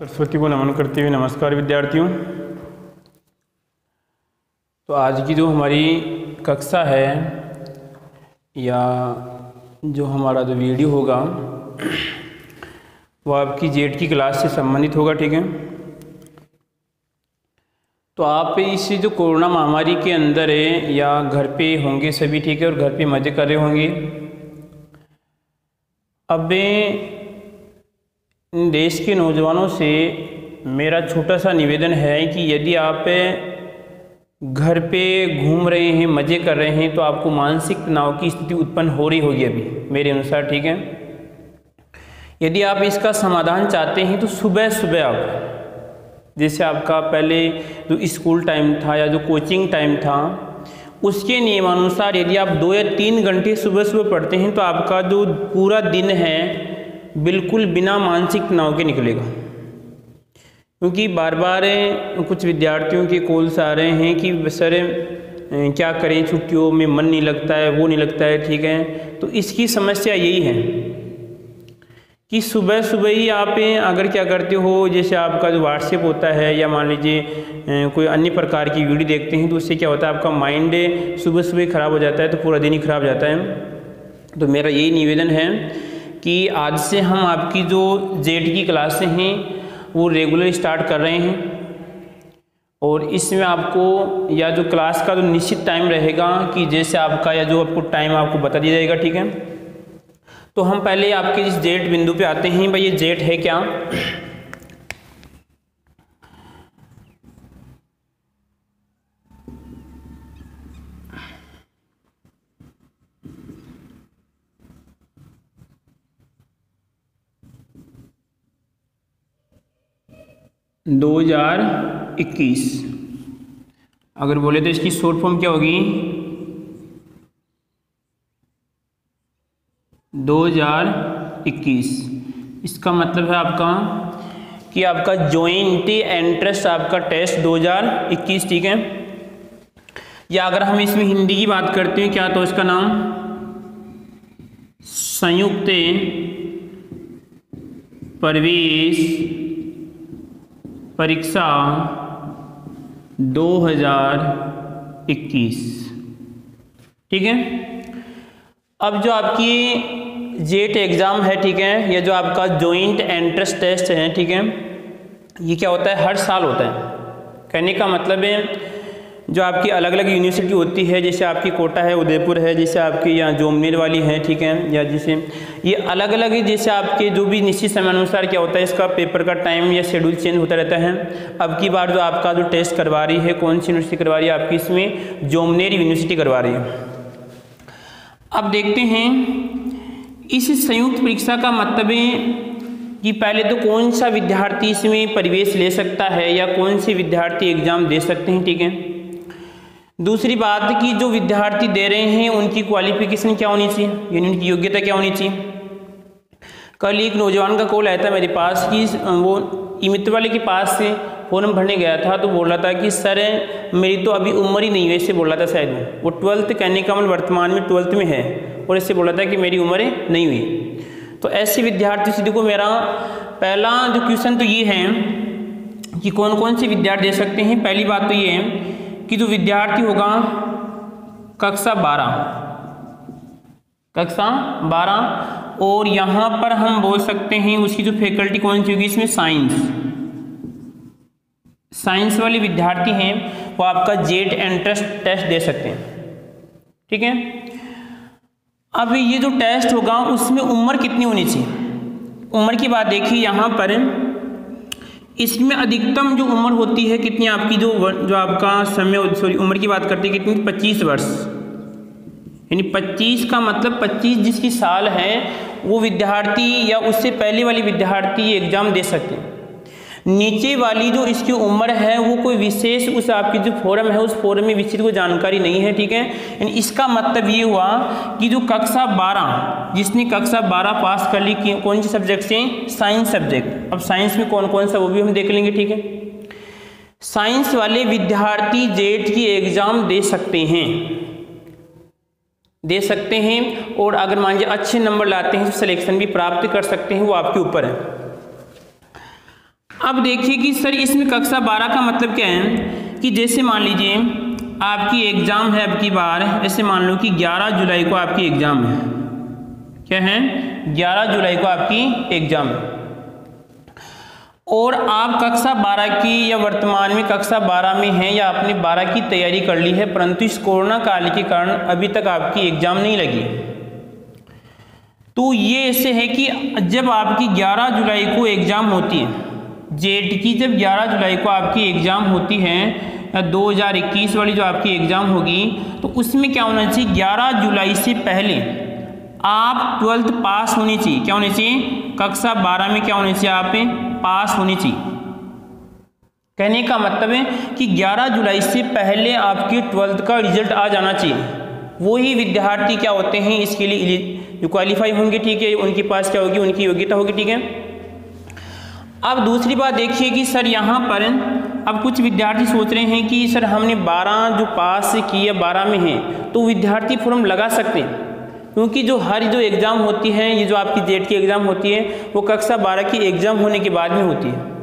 सरस्वती को नमन करते हुए नमस्कार विद्यार्थियों। तो आज की जो हमारी कक्षा है या जो हमारा जो वीडियो होगा वो आपकी जेड की क्लास से संबंधित होगा, ठीक है। तो आप इस जो कोरोना महामारी के अंदर है या घर पे होंगे सभी, ठीक है, और घर पे मज़े कर रहे होंगे। अब इन देश के नौजवानों से मेरा छोटा सा निवेदन है कि यदि आप घर पे घूम रहे हैं, मज़े कर रहे हैं, तो आपको मानसिक तनाव की स्थिति उत्पन्न हो रही होगी अभी मेरे अनुसार, ठीक है। यदि आप इसका समाधान चाहते हैं तो सुबह सुबह आप, जैसे आपका पहले जो स्कूल टाइम था या जो कोचिंग टाइम था उसके नियमानुसार यदि आप 2 या 3 घंटे सुबह सुबह पढ़ते हैं तो आपका जो पूरा दिन है बिल्कुल बिना मानसिक तनाव के निकलेगा। क्योंकि बार बार कुछ विद्यार्थियों के कॉल्स आ रहे हैं कि सर क्या करें, छुट्टियों में मन नहीं लगता है, वो नहीं लगता है, ठीक है। तो इसकी समस्या यही है कि सुबह सुबह ही आप अगर क्या करते हो, जैसे आपका जो व्हाट्सएप होता है या मान लीजिए कोई अन्य प्रकार की वीडियो देखते हैं, तो उससे क्या होता है आपका माइंड सुबह सुबह ख़राब हो जाता है, तो पूरा दिन ही खराब जाता है। तो मेरा यही निवेदन है कि आज से हम आपकी जो जेड की क्लासें हैं वो रेगुलर स्टार्ट कर रहे हैं और इसमें आपको या जो क्लास का जो निश्चित टाइम रहेगा कि जैसे आपका या जो आपको टाइम आपको बता दिया जाएगा, ठीक है। तो हम पहले आपके इस जेड बिंदु पे आते हैं। भाई ये जेड है क्या? दो 2021 अगर बोले तो इसकी शॉर्ट फॉर्म क्या होगी? 2021। इसका मतलब है आपका कि आपका जॉइंट एंट्रेंस आपका टेस्ट 2021, ठीक है। या अगर हम इसमें हिंदी की बात करते हैं क्या, तो इसका नाम संयुक्त प्रवेश परीक्षा 2021, ठीक है। अब जो आपकी जेट एग्ज़ाम है, ठीक है, या जो आपका जॉइंट एंट्रेंस टेस्ट है, ठीक है, ये क्या होता है? हर साल होता है। कहने का मतलब है जो आपकी अलग अलग यूनिवर्सिटी होती है, जैसे आपकी कोटा है, उदयपुर है, जैसे आपकी यहाँ जोमनेर वाली है, ठीक है, या जैसे ये अलग अलग ही, जैसे आपके जो भी निश्चित समय अनुसार क्या होता है इसका पेपर का टाइम या शेड्यूल चेंज होता रहता है। अब की बार जो आपका जो टेस्ट करवा रही है, कौन सी यूनिवर्सिटी करवा रही है आपकी? इसमें जोमनेर यूनिवर्सिटी करवा रही है। अब देखते हैं इस संयुक्त परीक्षा का मतलब है कि पहले तो कौन सा विद्यार्थी इसमें प्रवेश ले सकता है या कौन से विद्यार्थी एग्जाम दे सकते हैं, ठीक है। दूसरी बात कि जो विद्यार्थी दे रहे हैं उनकी क्वालिफिकेशन क्या होनी चाहिए, यानी उनकी योग्यता क्या होनी चाहिए। कल एक नौजवान का कॉल आया था मेरे पास कि वो इमित वाले के पास से फॉर्म भरने गया था, तो बोल रहा था कि सर मेरी तो अभी उम्र ही नहीं हुई, ऐसे बोल रहा था। शायद वो 12th कहने का मतलब वर्तमान में 12th में है और ऐसे बोल रहा था कि मेरी उम्र नहीं हुई। तो ऐसे विद्यार्थी से देखो, मेरा पहला जो क्वेश्चन तो ये है कि कौन कौन से विद्यार्थी दे सकते हैं। पहली बात तो ये है कि जो विद्यार्थी होगा कक्षा 12 और यहाँ पर हम बोल सकते हैं उसकी जो फैकल्टी कौन सी होगी, इसमें साइंस वाले विद्यार्थी हैं वो आपका जेड एंट्रेंस टेस्ट दे सकते हैं, ठीक है। अब ये जो टेस्ट होगा उसमें उम्र कितनी होनी चाहिए? उम्र की बात देखिए यहाँ पर, इसमें अधिकतम जो उम्र होती है कितनी आपकी, जो आपका समय उम्र की बात करते हैं कितनी? 25 वर्ष, यानी 25 का मतलब 25 जिसकी साल है वो विद्यार्थी या उससे पहले वाली विद्यार्थी एग्जाम दे सकते हैं। नीचे वाली जो इसकी उम्र है वो कोई विशेष उस आपकी जो फॉर्म है उस फॉर्म में विस्तृत कोई जानकारी नहीं है, ठीक है। यानी इसका मतलब ये हुआ कि जो कक्षा 12, जिसने कक्षा 12 पास कर ली, कौन से सब्जेक्ट से? Science subject. अब साइंस में कौन कौन सा वो भी हम देख लेंगे, ठीक है। साइंस वाले विद्यार्थी जेड की एग्जाम दे सकते हैं और अगर मान लीजिए अच्छे नंबर लाते हैं तो सिलेक्शन भी प्राप्त कर सकते हैं, वो आपके ऊपर है। अब देखिए कि सर इसमें कक्षा 12 का मतलब क्या है कि जैसे मान लीजिए आपकी एग्ज़ाम है अब की बार, ऐसे मान लो कि 11 जुलाई को आपकी एग्ज़ाम है। क्या है? 11 जुलाई को आपकी एग्ज़ाम है और आप कक्षा 12 की या वर्तमान में कक्षा 12 में हैं या आपने 12 की तैयारी कर ली है, परंतु इस कोरोना काल के कारण अभी तक आपकी एग्ज़ाम नहीं लगी। तो ये ऐसे है कि जब आपकी 11 जुलाई को एग्ज़ाम होती है, जेट की जब 11 जुलाई को आपकी एग्ज़ाम होती है 2021 वाली जो आपकी एग्ज़ाम होगी, तो उसमें क्या होना चाहिए, 11 जुलाई से पहले आप 12th पास होनी चाहिए। क्या होनी चाहिए? कक्षा 12 में क्या होनी चाहिए, आप पास होनी चाहिए। कहने का मतलब है कि 11 जुलाई से पहले आपकी 12th का रिजल्ट आ जाना चाहिए। वही विद्यार्थी क्या होते हैं इसके लिए जो क्वालिफाई होंगे, ठीक है, उनके पास क्या होगी, उनकी योग्यता होगी, ठीक है। अब दूसरी बात देखिए कि सर यहाँ पर अब कुछ विद्यार्थी सोच रहे हैं कि सर हमने 12 जो पास किया 12 में है तो विद्यार्थी फॉर्म लगा सकते हैं, क्योंकि जो एग्ज़ाम होती है, ये जो आपकी जेट की एग्ज़ाम होती है वो कक्षा 12 की एग्ज़ाम होने के बाद में होती है,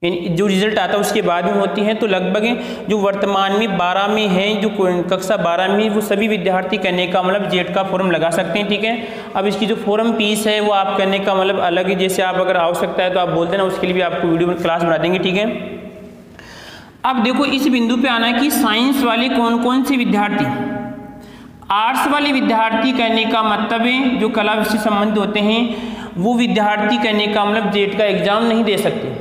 यानी जो रिजल्ट आता है उसके बाद में होती है। तो लगभग जो वर्तमान में 12 में है, जो कक्षा 12 में, वो सभी विद्यार्थी करने का मतलब जेट का फॉर्म लगा सकते हैं, ठीक है। अब इसकी जो फॉर्म फीस है वो आप करने का मतलब अलग है, जैसे आप अगर आवश्यकता है तो आप बोल देना, उसके लिए भी आपको वीडियो में क्लास बना देंगे, ठीक है। अब देखो इस बिंदु पे आना है कि साइंस वाले कौन कौन से विद्यार्थी, आर्ट्स वाले विद्यार्थी करने का मतलब है जो कला विषय संबंधित होते हैं वो विद्यार्थी करने का मतलब जेट का एग्ज़ाम नहीं दे सकते।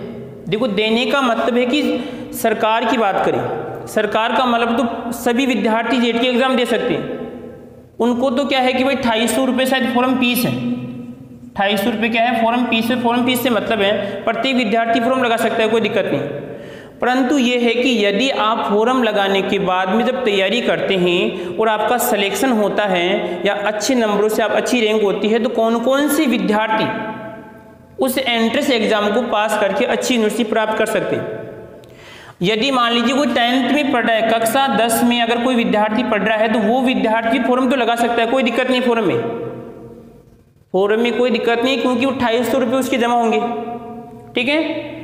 देखो देने का मतलब है कि सरकार की बात करें, सरकार का मतलब तो सभी विद्यार्थी जेट के एग्ज़ाम दे सकते हैं। उनको तो क्या है कि भाई 250 रुपये शायद फॉर्म फीस है, 250 रुपये क्या है फॉर्म फीस है। फॉर्म फीस से मतलब है प्रत्येक विद्यार्थी फॉर्म लगा सकता है, कोई दिक्कत नहीं। परंतु ये है कि यदि आप फॉर्म लगाने के बाद में जब तैयारी करते हैं और आपका सिलेक्शन होता है या अच्छे नंबरों से आप अच्छी रैंक होती है, तो कौन कौन से विद्यार्थी उस एंट्रेंस एग्जाम को पास करके अच्छी यूनिवर्सिटी प्राप्त कर सकते हैं। यदि मान लीजिए कोई 10th में पढ़ रहा है, कक्षा 10 में अगर कोई विद्यार्थी पढ़ रहा है तो वो विद्यार्थी फॉर्म तो लगा सकता है, कोई दिक्कत नहीं। फॉर्म में कोई दिक्कत नहीं, क्योंकि वो 250 रुपये उसके जमा होंगे, ठीक है।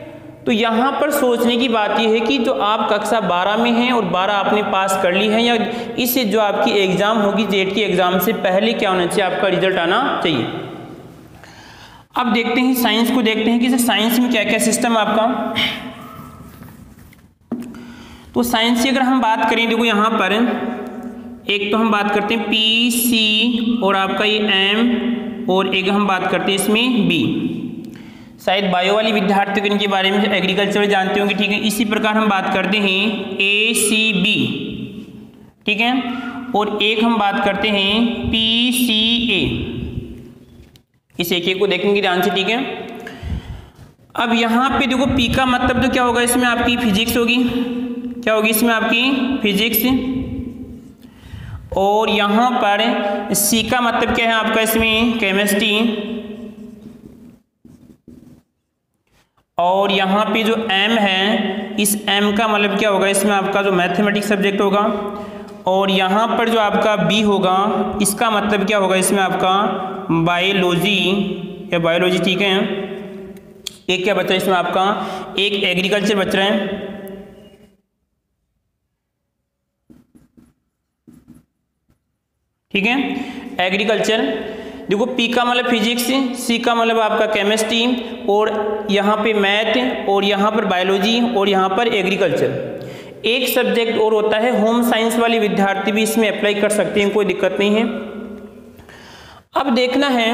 तो यहाँ पर सोचने की बात यह है कि जो आप कक्षा 12 में हैं और 12 आपने पास कर ली है, या इससे जो आपकी एग्जाम होगी जेट की एग्जाम से पहले क्या होना चाहिए, आपका रिजल्ट आना चाहिए। अब देखते हैं साइंस को, देखते हैं कि साइंस में क्या क्या सिस्टम है आपका। तो साइंस की अगर हम बात करें, देखो यहाँ पर एक तो हम बात करते हैं पी सी और आपका ये एम, और एक हम बात करते हैं इसमें बी। शायद बायो वाली विद्यार्थी को इनके बारे में एग्रीकल्चर जानते होंगे, ठीक है। इसी प्रकार हम बात करते हैं ए सी बी, ठीक है, और एक हम बात करते हैं पी सी ए। इस एक को देखेंगे ध्यान से, ठीक है। अब यहाँ पे देखो पी का मतलब तो क्या होगा, इसमें आपकी फिजिक्स होगी, क्या होगी इसमें आपकी फिजिक्स, और यहाँ पर सी का मतलब क्या है आपका, इसमें केमिस्ट्री, और यहाँ पे जो एम है, इस एम का मतलब क्या होगा, इसमें आपका जो मैथमेटिक्स सब्जेक्ट होगा, और यहाँ पर जो आपका बी होगा इसका मतलब क्या होगा, इसमें आपका बायोलॉजी या बायोलॉजी, ठीक है। एक क्या बच रहा है इसमें आपका, एक एग्रीकल्चर बच रहा है, ठीक है, एग्रीकल्चर। देखो पी का मतलब फिजिक्स, सी का मतलब आपका केमिस्ट्री, और यहाँ पे मैथ, और यहाँ पर बायोलॉजी, और यहाँ पर एग्रीकल्चर। एक सब्जेक्ट और होता है होम साइंस वाले विद्यार्थी भी इसमें अप्लाई कर सकते हैं, कोई दिक्कत नहीं है। अब देखना है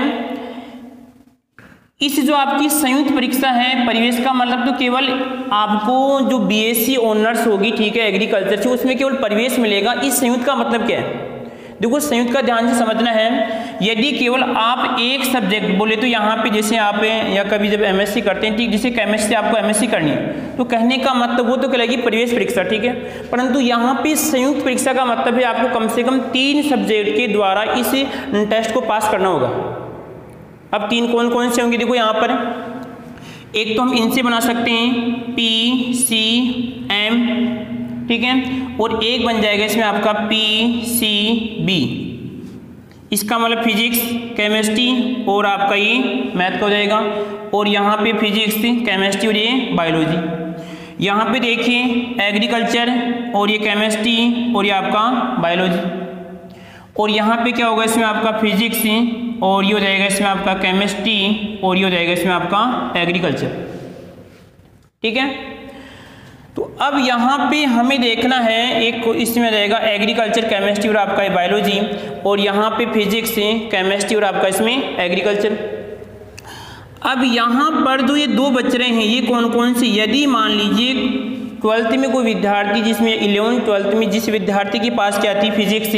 इस जो आपकी संयुक्त परीक्षा है परिवेश का मतलब तो केवल आपको जो बीएससी ऑनर्स होगी, ठीक है, एग्रीकल्चर से, उसमें केवल परिवेश मिलेगा। इस संयुक्त का मतलब क्या है, देखो संयुक्त का ध्यान से समझना है। यदि केवल आप एक सब्जेक्ट बोले तो यहाँ पे जैसे आप या कभी जब एमएससी करते हैं, ठीक, जैसे केमिस्ट्री से आपको एमएससी करनी है तो कहने का मतलब वो तो कहलाएगी परिवेश परीक्षा, ठीक है। परंतु यहाँ पे संयुक्त परीक्षा का मतलब है आपको कम से कम 3 सब्जेक्ट के द्वारा इस टेस्ट को पास करना होगा। अब 3 कौन कौन से होंगे, देखो यहाँ पर एक तो हम इनसे बना सकते हैं पी सी एम, ठीक है, और एक बन जाएगा इसमें आपका पी सी बी। इसका मतलब फिजिक्स, केमिस्ट्री और आपका ये मैथ का हो जाएगा, और यहाँ पे फिजिक्स, केमिस्ट्री और ये बायोलॉजी। यहाँ पे देखिए एग्रीकल्चर और ये केमिस्ट्री और ये आपका बायोलॉजी, और यहाँ पे क्या होगा इसमें आपका फिजिक्स और ये हो जाएगा इसमें आपका केमिस्ट्री और ये हो जाएगा इसमें आपका एग्रीकल्चर। ठीक है, तो अब यहाँ पे हमें देखना है, एक इसमें रहेगा एग्रीकल्चर, केमिस्ट्री और आपका बायोलॉजी, और यहाँ पे फिजिक्स, केमिस्ट्री और आपका इसमें एग्रीकल्चर। अब यहाँ पर जो ये दो बच रहे हैं ये कौन कौन से, यदि मान लीजिए 12th में कोई विद्यार्थी, जिसमें 11th 12th में जिस विद्यार्थी के पास क्या आती है फिजिक्स,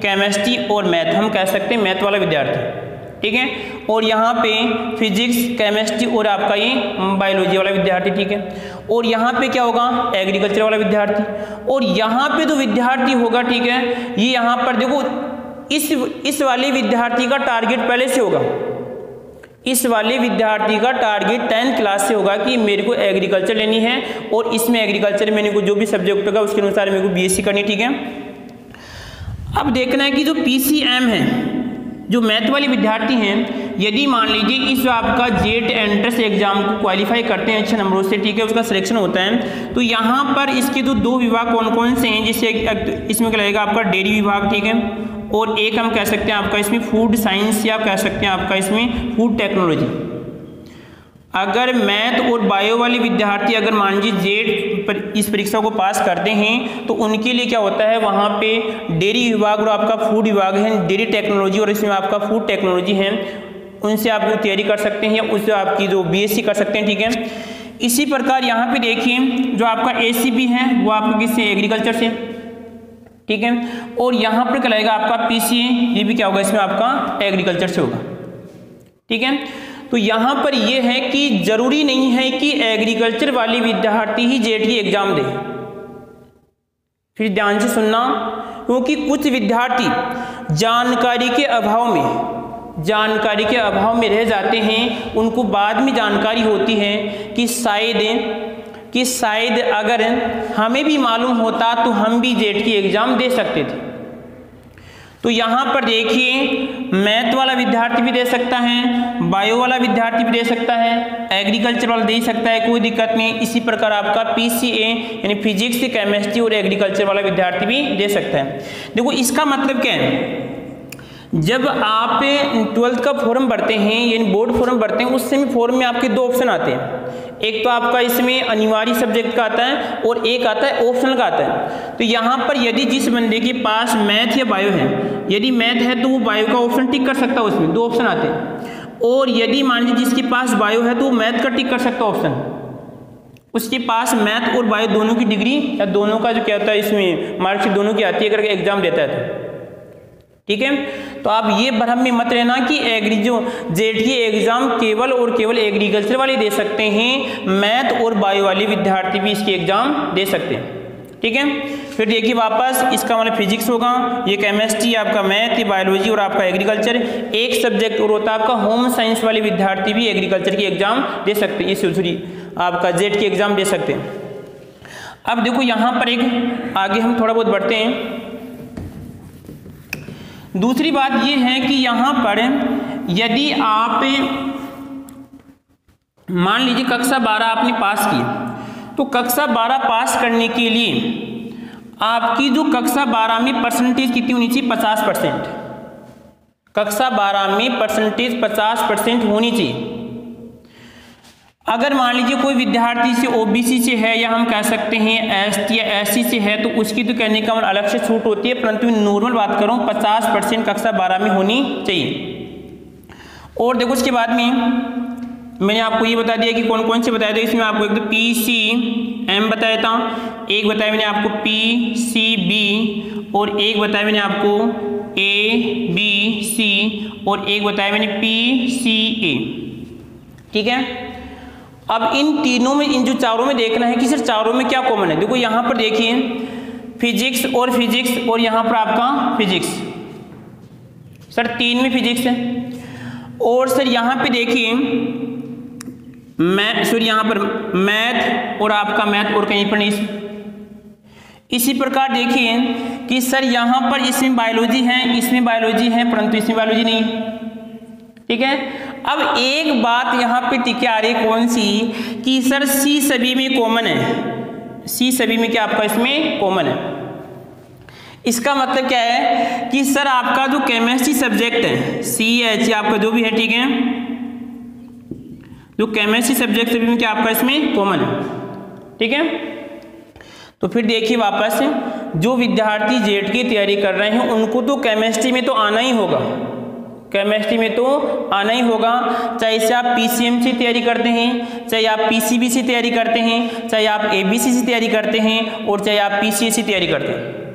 केमिस्ट्री और मैथ, हम कह सकते हैं मैथ वाला विद्यार्थी। ठीक है, और यहाँ पे फिजिक्स, केमिस्ट्री और आपका ये बायोलॉजी वाला विद्यार्थी। ठीक है, और यहाँ पे क्या होगा एग्रीकल्चर वाला विद्यार्थी, और यहाँ पे जो विद्यार्थी होगा, ठीक है, ये यहाँ पर देखो इस वाले विद्यार्थी का टारगेट पहले से होगा, इस वाले विद्यार्थी का टारगेट 10th क्लास से होगा कि मेरे को एग्रीकल्चर लेनी है, और इसमें एग्रीकल्चर मेरे को जो भी सब्जेक्ट होगा उसके अनुसार मेरे को बीएससी करनी। ठीक है, अब देखना है कि जो पीसीएम है, जो मैथ वाले विद्यार्थी हैं, यदि मान लीजिए इस आपका जेट एंट्रेंस एग्जाम को क्वालिफाई करते हैं अच्छे नंबरों से, ठीक है, उसका सिलेक्शन होता है, तो यहाँ पर इसके जो दो विभाग कौन कौन से हैं, जिससे इसमें क्या लगेगा आपका डेयरी विभाग, ठीक है, और एक हम कह सकते हैं आपका इसमें फूड साइंस, या आप कह सकते हैं आपका इसमें फूड टेक्नोलॉजी। अगर मैथ और बायो वाले विद्यार्थी अगर मान लीजिए जेट पर इस परीक्षा को पास करते हैं तो उनके लिए क्या होता है, वहाँ पे डेयरी विभाग और आपका फूड विभाग है, डेयरी टेक्नोलॉजी और इसमें आपका फूड टेक्नोलॉजी है, उनसे आप तैयारी कर सकते हैं या उससे आपकी जो बीएससी कर सकते हैं। ठीक है, इसी प्रकार यहाँ पे देखिए जो आपका एसीबी है वो आपका किससे, एग्रीकल्चर से। ठीक है, और यहाँ पर क्या लगेगा आपका पीसीए, ये भी क्या होगा इसमें आपका एग्रीकल्चर से होगा। ठीक है, तो यहाँ पर यह है कि जरूरी नहीं है कि एग्रीकल्चर वाले विद्यार्थी ही जेट की एग्जाम दे। फिर ध्यान से सुनना, क्योंकि कुछ विद्यार्थी जानकारी के अभाव में रह जाते हैं, उनको बाद में जानकारी होती है कि शायद अगर हमें भी मालूम होता तो हम भी जेट की एग्जाम दे सकते थे। तो यहाँ पर देखिए मैथ वाला विद्यार्थी भी दे सकता है, बायो वाला विद्यार्थी भी दे सकता है, एग्रीकल्चर वाला दे सकता है, कोई दिक्कत नहीं। इसी प्रकार आपका पीसीए यानी फिजिक्स, केमिस्ट्री और एग्रीकल्चर वाला विद्यार्थी भी दे सकता है। देखो इसका मतलब क्या है, जब आप 12th का फॉर्म भरते हैं यानी बोर्ड फॉर्म भरते हैं, उस समय फॉर्म में आपके दो ऑप्शन आते हैं, एक तो आपका इसमें अनिवार्य सब्जेक्ट का आता है और एक आता है ऑप्शनल का आता है। तो यहाँ पर यदि जिस बंदे के पास मैथ या बायो है, यदि मैथ है तो वो बायो का ऑप्शन टिक कर सकता है, उसमें दो ऑप्शन आते हैं, और यदि मान लीजिए जिसके पास बायो है तो वो मैथ का टिक कर सकता है ऑप्शन, उसके पास मैथ और बायो दोनों की डिग्री या दोनों का जो क्या होता है इसमें मार्कशीट दोनों की आती है करके एग्जाम देता है तो। ठीक है, तो आप ये भ्रम में मत रहना कि जेट की एग्जाम केवल और केवल एग्रीकल्चर वाले दे सकते हैं, मैथ और बायो वाले विद्यार्थी भी इसकी एग्जाम दे सकते हैं। ठीक है, फिर देखिए वापस इसका मतलब फिजिक्स होगा, ये केमिस्ट्री, आपका मैथ, ये बायोलॉजी और आपका एग्रीकल्चर। एक सब्जेक्ट और होता है आपका होम साइंस वाले विद्यार्थी भी एग्रीकल्चर की एग्जाम दे सकते हैं, ये आपका जेट की एग्जाम दे सकते हैं। अब देखो यहाँ पर एक आगे हम थोड़ा बहुत बढ़ते हैं। दूसरी बात यह है कि यहाँ पर यदि आप मान लीजिए कक्षा 12 आपने पास की, तो कक्षा 12 पास करने के लिए आपकी जो कक्षा 12 में परसेंटेज कितनी होनी चाहिए, 50%। कक्षा 12 में परसेंटेज 50% होनी चाहिए। अगर मान लीजिए कोई विद्यार्थी से ओबीसी से है या हम कह सकते हैं एसटी या एससी से है, तो उसकी तो कहने का मतलब अलग से छूट होती है, परंतु नॉर्मल बात करूं 50% कक्षा 12 में होनी चाहिए। और देखो उसके बाद में मैंने आपको ये बता दिया कि कौन कौन से बताया था, इसमें आपको एक तो पीसीएम बताया था, एक बताया मैंने आपको पीसीबी, और एक बताया मैंने आपको एबीसी, और एक बताया मैंने पीसीए। ठीक है, अब इन तीनों में, इन जो चारों में देखना है कि सर चारों में क्या कॉमन है। देखो यहाँ पर देखिए फिजिक्स और यहाँ पर आपका फिजिक्स, सर 3 में फिजिक्स है, और सर यहाँ पे देखिए यहाँ पर मैथ और आपका मैथ और कहीं पर नहीं, इसी प्रकार देखिए कि सर यहाँ पर इसमें बायोलॉजी है, इसमें बायोलॉजी है, परंतु इसमें बायोलॉजी नहीं, ठीक है। अब एक बात यहाँ पे टिके आ रही कौन सी, कि सर सी सभी में कॉमन है, सी सभी में क्या आपका इसमें कॉमन है। इसका मतलब क्या है कि सर आपका जो केमिस्ट्री सब्जेक्ट है CH आपका जो भी है, ठीक है, जो केमिस्ट्री सब्जेक्ट सभी में क्या आपका इसमें कॉमन है, ठीक है। तो फिर देखिए वापस, जो विद्यार्थी जेट की तैयारी कर रहे हैं उनको तो केमिस्ट्री में तो आना ही होगा, केमिस्ट्री में तो आना ही होगा, चाहे से आप PCM से तैयारी करते हैं, चाहे आप PCB से तैयारी करते हैं, चाहे आप ABC से तैयारी करते हैं, और चाहे आप PCA से तैयारी करते हैं।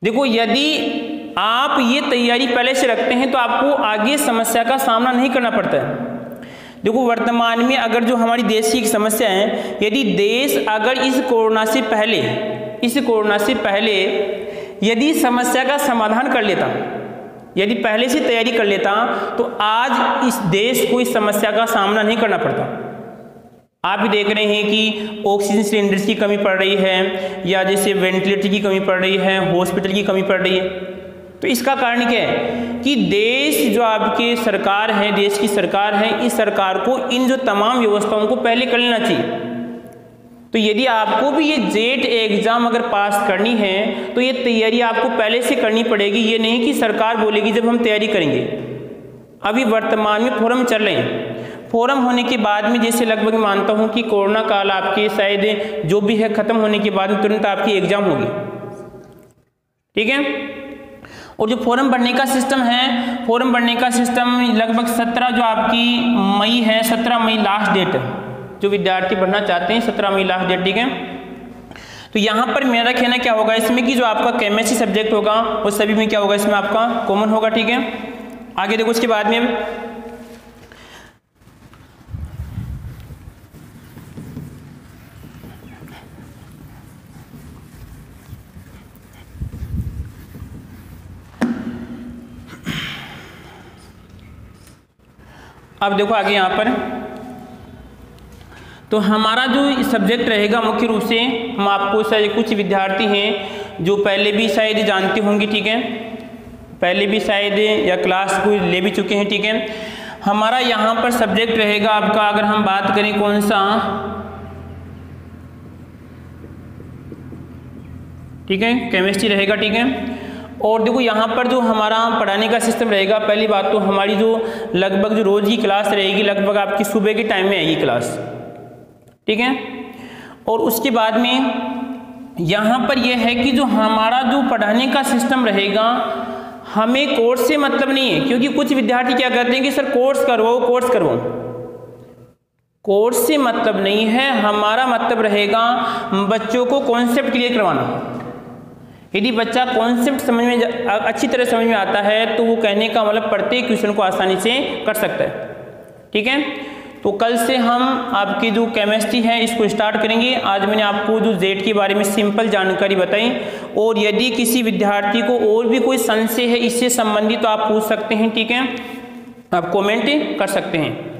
देखो यदि आप ये तैयारी पहले से रखते हैं तो आपको आगे समस्या का सामना नहीं करना पड़ता है। देखो वर्तमान में अगर जो हमारी देश की एक समस्या है, यदि देश अगर इस कोरोना से पहले यदि समस्या का समाधान कर लेता, यदि पहले से तैयारी कर लेता, तो आज इस देश को इस समस्या का सामना नहीं करना पड़ता। आप भी देख रहे हैं कि ऑक्सीजन सिलेंडर्स की कमी पड़ रही है, या जैसे वेंटिलेटर की कमी पड़ रही है, हॉस्पिटल की कमी पड़ रही है। तो इसका कारण क्या है कि देश जो आपके सरकार है, देश की सरकार है, इस सरकार को इन जो तमाम व्यवस्थाओं को पहले कर लेना चाहिए। तो यदि आपको भी ये जेट एग्जाम अगर पास करनी है तो ये तैयारी आपको पहले से करनी पड़ेगी। ये नहीं कि सरकार बोलेगी जब हम तैयारी करेंगे। अभी वर्तमान में फोरम चल रहे हैं, फोरम होने के बाद में जैसे लगभग मानता हूँ कि कोरोना काल आपके शायद जो भी है खत्म होने के बाद में तुरंत आपकी एग्जाम होगी, ठीक है। और जो फॉर्म भरने का सिस्टम है, फॉर्म भरने का सिस्टम लगभग 17 जो आपकी मई है, 17 मई लास्ट डेट, जो विद्यार्थी भरना चाहते हैं 17 मई लास्ट डेट, ठीक है। तो यहाँ पर मेरा कहना क्या होगा इसमें कि जो आपका केमिस्ट्री सब्जेक्ट होगा वो सभी में क्या होगा, इसमें आपका कॉमन होगा, ठीक है। आगे देखो उसके बाद में अब देखो आगे यहाँ पर तो हमारा जो सब्जेक्ट रहेगा मुख्य रूप से, हम आपको शायद कुछ विद्यार्थी हैं जो पहले भी शायद जानते होंगे, ठीक है, पहले भी शायद या क्लास को ले भी चुके हैं, ठीक है। हमारा यहाँ पर सब्जेक्ट रहेगा आपका, अगर हम बात करें कौन सा, ठीक है, केमिस्ट्री रहेगा, ठीक है। और देखो यहाँ पर जो हमारा पढ़ाने का सिस्टम रहेगा, पहली बात तो हमारी जो लगभग जो रोज की क्लास रहेगी लगभग आपकी सुबह के टाइम में आएगी क्लास, ठीक है। और उसके बाद में यहाँ पर यह है कि जो हमारा जो पढ़ाने का सिस्टम रहेगा, हमें कोर्स से मतलब नहीं है, क्योंकि कुछ विद्यार्थी क्या कहते हैं कि सर कोर्स करवाओ, कोर्स करवाओ। कोर्स से मतलब नहीं है, हमारा मतलब रहेगा बच्चों को कॉन्सेप्ट क्लियर करवाना। यदि बच्चा कॉन्सेप्ट समझ में अच्छी तरह समझ में आता है तो वो कहने का मतलब प्रत्येक क्वेश्चन को आसानी से कर सकता है, ठीक है। तो कल से हम आपकी जो केमिस्ट्री है इसको स्टार्ट करेंगे। आज मैंने आपको जो जेट के बारे में सिंपल जानकारी बताई, और यदि किसी विद्यार्थी को और भी कोई संशय है इससे संबंधित तो आप पूछ सकते हैं, ठीक है, आप कमेंट कर सकते हैं।